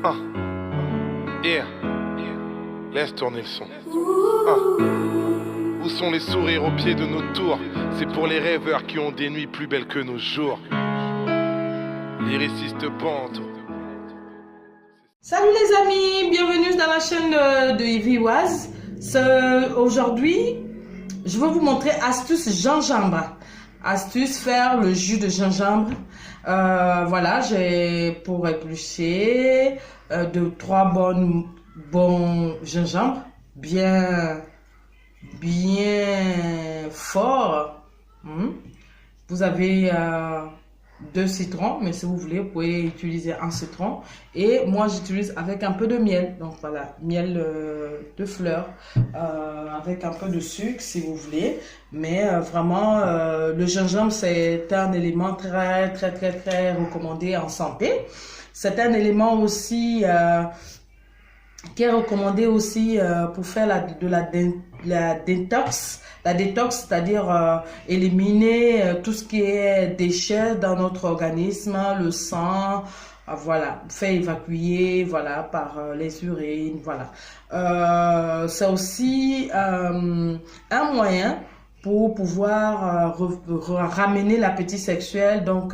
Ah, yeah. Laisse tourner le son. Ah. Où sont les sourires au pied de nos tours? C'est pour les rêveurs qui ont des nuits plus belles que nos jours. Lyriciste Panto. Salut les amis, bienvenue dans la chaîne de Ivy Oise. Aujourd'hui, je vais vous montrer astuce gingembre. Astuce faire le jus de gingembre. Voilà, j'ai pour éplucher 3 bons gingembre, bien fort. Vous avez 2 citrons, mais si vous voulez, vous pouvez utiliser un citron. Et moi, j'utilise avec un peu de miel. Donc voilà, miel de fleurs, avec un peu de sucre si vous voulez. Mais vraiment, le gingembre, c'est un élément très recommandé en santé. C'est un élément aussi qui est recommandé aussi pour faire la détox. La détox, c'est-à-dire éliminer tout ce qui est déchets dans notre organisme, le sang, voilà, faire évacuer, voilà, par les urines, voilà. C'est aussi un moyen pour pouvoir ramener l'appétit sexuel, donc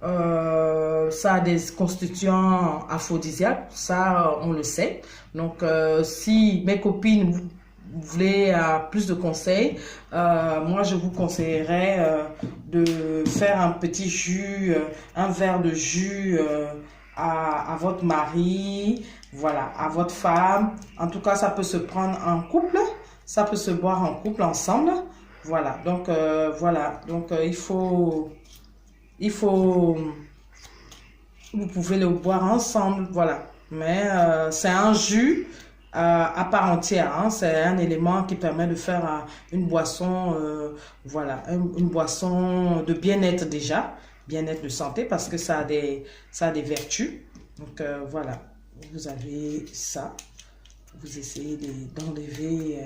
ça a des constituants aphrodisiaques, ça on le sait. Donc si mes copines vous voulez plus de conseils, moi je vous conseillerais de faire un petit jus, un verre de jus à votre mari, voilà, à votre femme. En tout cas, ça peut se prendre en couple, ça peut se boire en couple ensemble. Voilà, donc voilà, donc vous pouvez le boire ensemble, voilà. Mais c'est un jus à part entière, hein. C'est un élément qui permet de faire une boisson, voilà, une boisson de bien-être déjà, bien-être de santé, parce que ça a des vertus. Donc voilà, vous avez ça, vous essayez d'enlever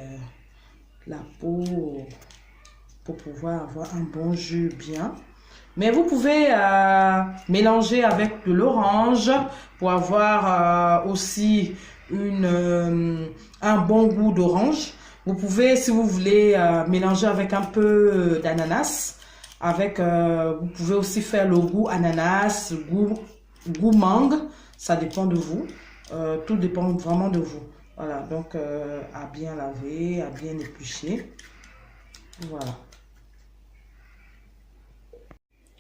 la peau pour pouvoir avoir un bon jus bien. Mais vous pouvez mélanger avec de l'orange pour avoir aussi un bon goût d'orange. Vous pouvez, si vous voulez, mélanger avec un peu d'ananas. Vous pouvez aussi faire le goût ananas, goût mangue. Ça dépend de vous. Tout dépend vraiment de vous. Voilà, donc à bien laver, à bien éplucher. Voilà.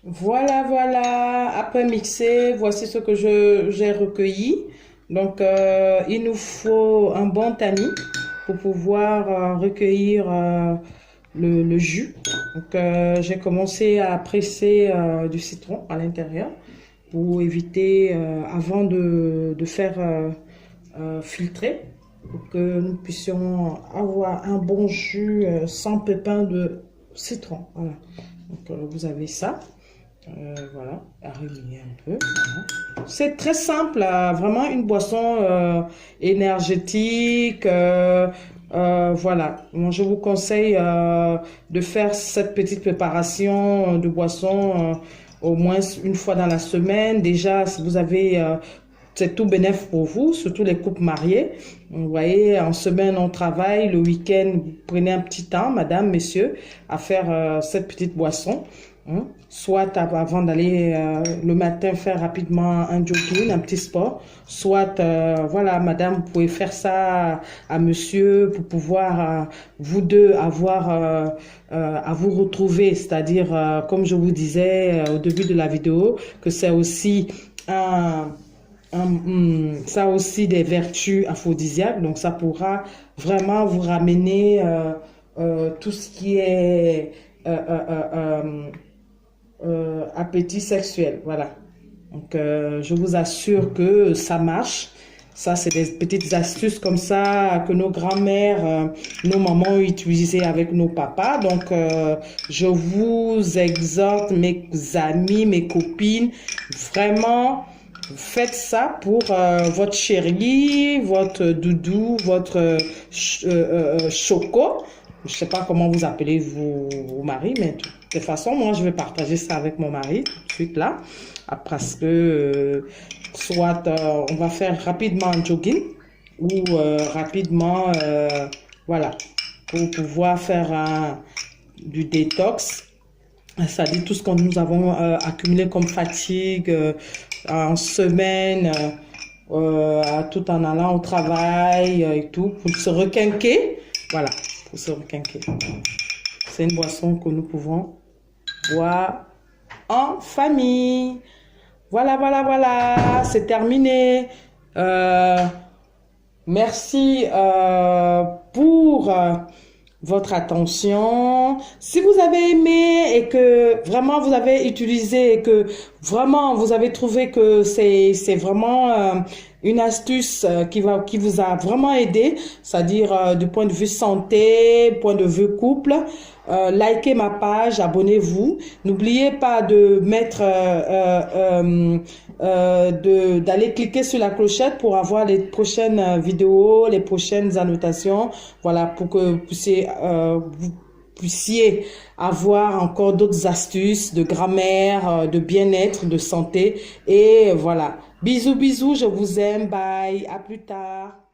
Voilà, après mixer, voici ce que j'ai recueilli. Donc, il nous faut un bon tamis pour pouvoir recueillir le jus. Donc, j'ai commencé à presser du citron à l'intérieur pour éviter, avant de faire filtrer, pour que nous puissions avoir un bon jus sans pépins de citron. Voilà. Donc, vous avez ça. Voilà, à remuer un peu. Voilà. C'est très simple, vraiment une boisson énergétique. Voilà, moi je vous conseille de faire cette petite préparation de boisson au moins une fois dans la semaine. Déjà, si vous avez, c'est tout bénéf pour vous, surtout les couples mariés. Vous voyez, en semaine on travaille, le week-end vous prenez un petit temps, madame, messieurs, à faire cette petite boisson. Soit avant d'aller le matin faire rapidement un jogging, un petit sport, soit voilà, madame, vous pouvez faire ça à monsieur pour pouvoir vous deux avoir à vous retrouver, c'est-à-dire comme je vous disais au début de la vidéo, que c'est aussi ça a aussi des vertus aphrodisiaques, donc ça pourra vraiment vous ramener tout ce qui est appétit sexuel, voilà. Donc je vous assure que ça marche. Ça, c'est des petites astuces comme ça que nos grands-mères, nos mamans ont utilisées avec nos papas. Donc je vous exhorte, mes amis, mes copines, vraiment faites ça pour votre chéri, votre doudou, votre choco. Je sais pas comment vous appelez vos maris, mais de toute façon, moi, je vais partager ça avec mon mari tout de suite là. parce que soit on va faire rapidement un jogging ou rapidement, voilà, pour pouvoir faire du détox. C'est-à-dire tout ce que nous avons accumulé comme fatigue en semaine, tout en allant au travail et tout, pour se requinquer. Voilà, pour se requinquer. C'est une boisson que nous pouvons boire en famille. Voilà, voilà, voilà, c'est terminé. Merci pour votre attention. Si vous avez aimé et que vraiment vous avez utilisé et que vraiment vous avez trouvé que c'est vraiment une astuce qui vous a vraiment aidé, c'est-à-dire du point de vue santé, point de vue couple, likez ma page, abonnez-vous. N'oubliez pas de mettre d'aller cliquer sur la clochette pour avoir les prochaines vidéos, les prochaines annotations, voilà, pour que vous puissiez avoir encore d'autres astuces de grammaire, de bien-être, de santé. Et voilà. Bisous, bisous, je vous aime. Bye. À plus tard.